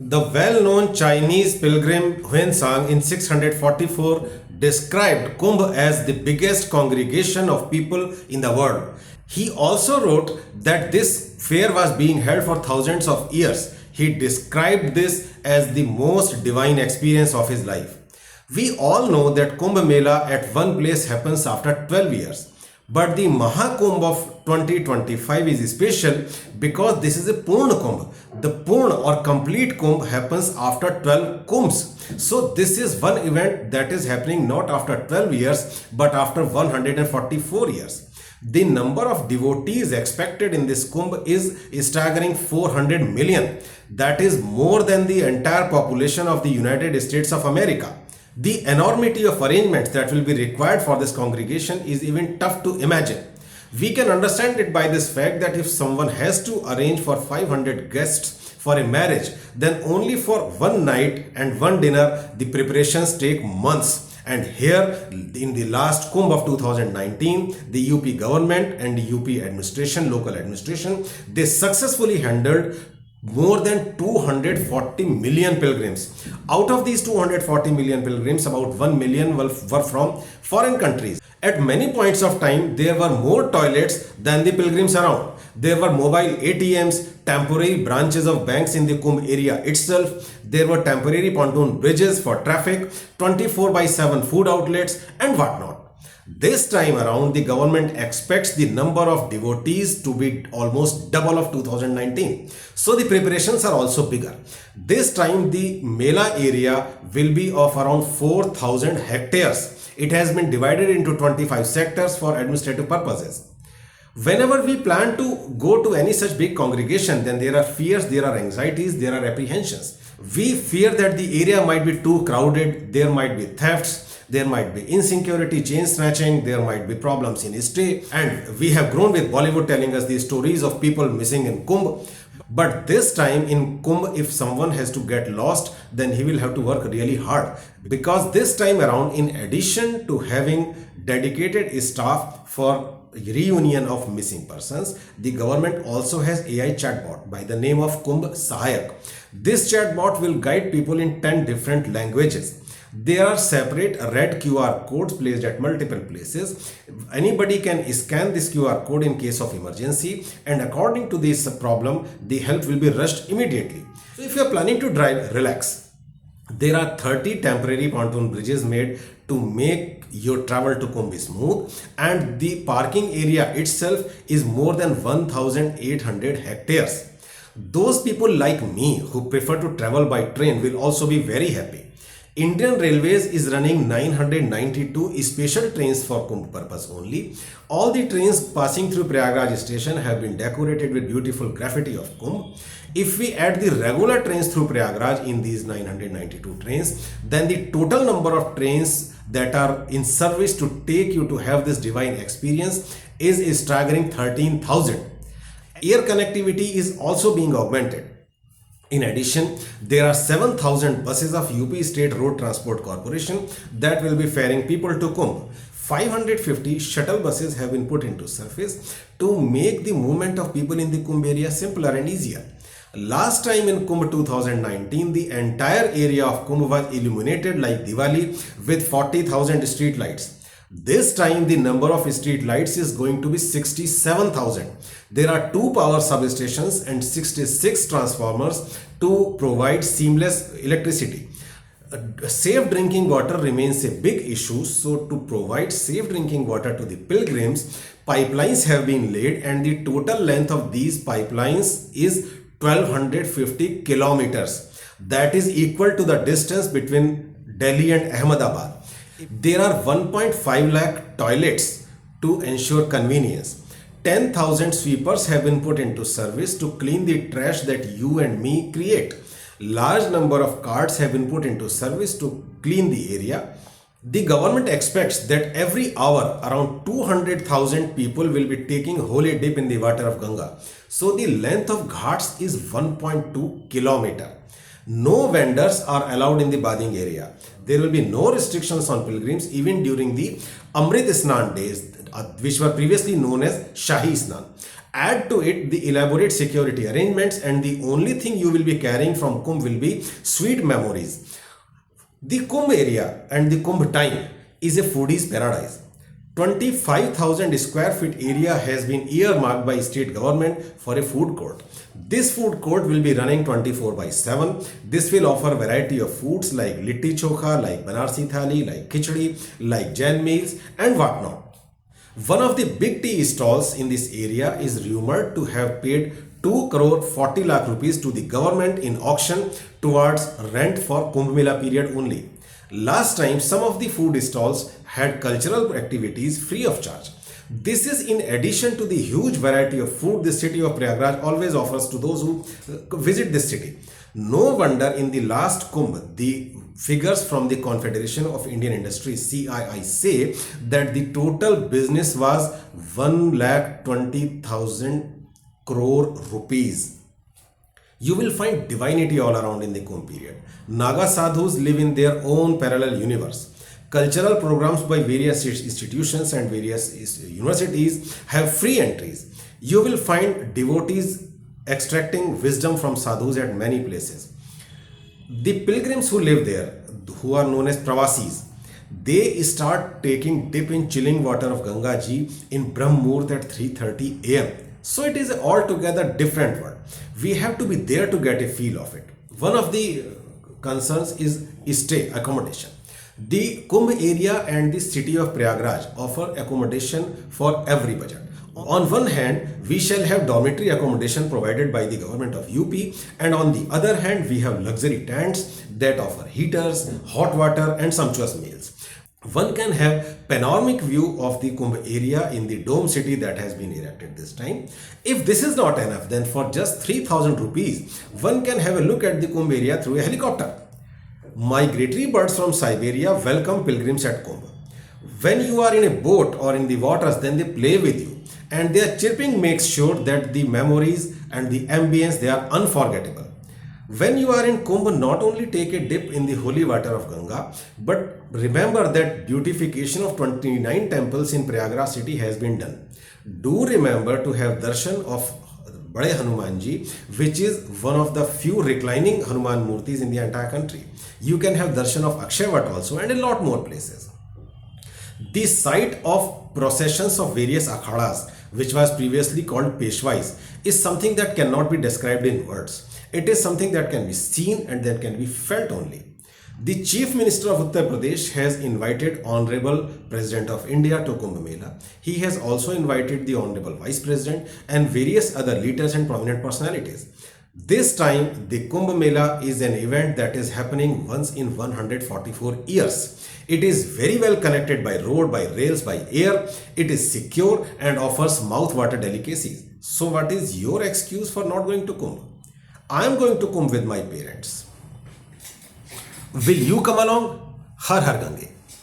The well-known Chinese pilgrim Huensang in 644 described Kumbh as the biggest congregation of people in the world. He also wrote that this fair was being held for thousands of years. He described this as the most divine experience of his life. We all know that Kumbh Mela at one place happens after 12 years. But the Mahakumbh of 2025 is special because this is a Purna Kumbh. The Purna or complete Kumbh happens after 12 Kumbhs. So this is one event that is happening not after 12 years but after 144 years. The number of devotees expected in this Kumbh is a staggering 400 million. That is more than the entire population of the United States of America. The enormity of arrangements that will be required for this congregation is even tough to imagine. We can understand it by this fact that if someone has to arrange for 500 guests for a marriage, then only for one night and one dinner the preparations take months. And here in the last Kumbh of 2019, the UP government and the UP administration, local administration, they successfully handled more than 240 million pilgrims. Out of these 240 million pilgrims, about 1 million were from foreign countries. At many points of time, there were more toilets than the pilgrims around. There were mobile ATMs, temporary branches of banks in the Kumbh area itself. There were temporary pontoon bridges for traffic, 24/7 food outlets and whatnot. This time around, the government expects the number of devotees to be almost double of 2019. So the preparations are also bigger. This time the Mela area will be of around 4,000 hectares. It has been divided into 25 sectors for administrative purposes. Whenever we plan to go to any such big congregation, then there are fears, there are anxieties, there are apprehensions. We fear that the area might be too crowded, there might be thefts, there might be insecurity, chain snatching, there might be problems in stay, and we have grown with Bollywood telling us these stories of people missing in Kumbh. But this time in Kumbh, if someone has to get lost, then he will have to work really hard, because this time around, in addition to having dedicated staff for reunion of missing persons, the government also has AI chatbot by the name of Kumbh Sahayak. This chatbot will guide people in 10 different languages. There are separate red QR codes placed at multiple places. Anybody can scan this QR code in case of emergency, and according to this problem, the help will be rushed immediately. So if you are planning to drive, relax. There are 30 temporary pontoon bridges made to make your travel to Kumbh smooth, and the parking area itself is more than 1,800 hectares. Those people like me who prefer to travel by train will also be very happy. Indian Railways is running 992 special trains for Kumbh purpose only. All the trains passing through Prayagraj station have been decorated with beautiful graffiti of Kumbh. If we add the regular trains through Prayagraj in these 992 trains, then the total number of trains that are in service to take you to have this divine experience is a staggering 13,000. Air connectivity is also being augmented. In addition, there are 7,000 buses of UP State Road Transport Corporation that will be ferrying people to Kumbh. 550 shuttle buses have been put into service to make the movement of people in the Kumbh area simpler and easier. Last time in Kumbh 2019, the entire area of Kumbh was illuminated like Diwali with 40,000 street lights. This time the number of street lights is going to be 67,000. There are 2 power substations and 66 transformers to provide seamless electricity. Safe drinking water remains a big issue, so to provide safe drinking water to the pilgrims, pipelines have been laid, and the total length of these pipelines is 1250 kilometers. That is equal to the distance between Delhi and Ahmedabad. There are 1.5 lakh toilets to ensure convenience. 10,000 sweepers have been put into service to clean the trash that you and me create. Large number of carts have been put into service to clean the area. The government expects that every hour around 200,000 people will be taking holy dip in the water of Ganga. So the length of ghats is 1.2 kilometer. No vendors are allowed in the bathing area. There will be no restrictions on pilgrims even during the Amrit Snan days, which were previously known as Shahi Snan. Add to it the elaborate security arrangements, and the only thing you will be carrying from Kumbh will be sweet memories. The Kumbh area and the Kumbh time is a foodie's paradise. 25,000 square feet area has been earmarked by state government for a food court. This food court will be running 24 by 7. This will offer variety of foods like litti chokha, like banarsi thali, like khichdi, like Jain meals and whatnot. One of the big tea stalls in this area is rumored to have paid 2 crore 40 lakh rupees to the government in auction towards rent for Kumbh Mela period only. Last time, some of the food stalls had cultural activities free of charge. This is in addition to the huge variety of food the city of Prayagraj always offers to those who visit this city. No wonder in the last Kumbh, the figures from the Confederation of Indian Industries CII say that the total business was 1,20,000 crore rupees. You will find divinity all around in the Kumbh period. Naga sadhus live in their own parallel universe. Cultural programs by various institutions and various universities have free entries. You will find devotees extracting wisdom from sadhus at many places. The pilgrims who live there, who are known as Pravasis, they start taking dip in chilling water of Ganga Ji in Brahm Muhurt at 3:30 am. So it is an altogether different world. We have to be there to get a feel of it. One of the concerns is stay accommodation. The Kumbh area and the city of Prayagraj offer accommodation for every budget. On one hand, we shall have dormitory accommodation provided by the government of UP, and on the other hand, we have luxury tents that offer heaters, hot water and sumptuous meals. One can have panoramic view of the Kumbh area in the dome city that has been erected this time. If this is not enough, then for just 3,000 rupees, one can have a look at the Kumbh area through a helicopter. Migratory birds from Siberia welcome pilgrims at Kumbh. When you are in a boat or in the waters, then they play with you, and their chirping makes sure that the memories and the ambience, they are unforgettable. When you are in Kumbh, not only take a dip in the holy water of Ganga, but remember that beautification of 29 temples in Prayagraj city has been done. Do remember to have darshan of Bade Hanumanji, which is one of the few reclining Hanuman Murtis in the entire country. You can have darshan of Akshavat also and a lot more places. The site of processions of various akhadas, which was previously called Peshwais, is something that cannot be described in words. It is something that can be seen and that can be felt only. The Chief Minister of Uttar Pradesh has invited Honorable President of India to Kumbh Mela. He has also invited the Honorable Vice President and various other leaders and prominent personalities. This time, the Kumbh Mela is an event that is happening once in 144 years. It is very well connected by road, by rails, by air. It is secure and offers mouth-water delicacies. So what is your excuse for not going to Kumbh? I am going to Kumbh with my parents. Will you come along? Har Har Gange.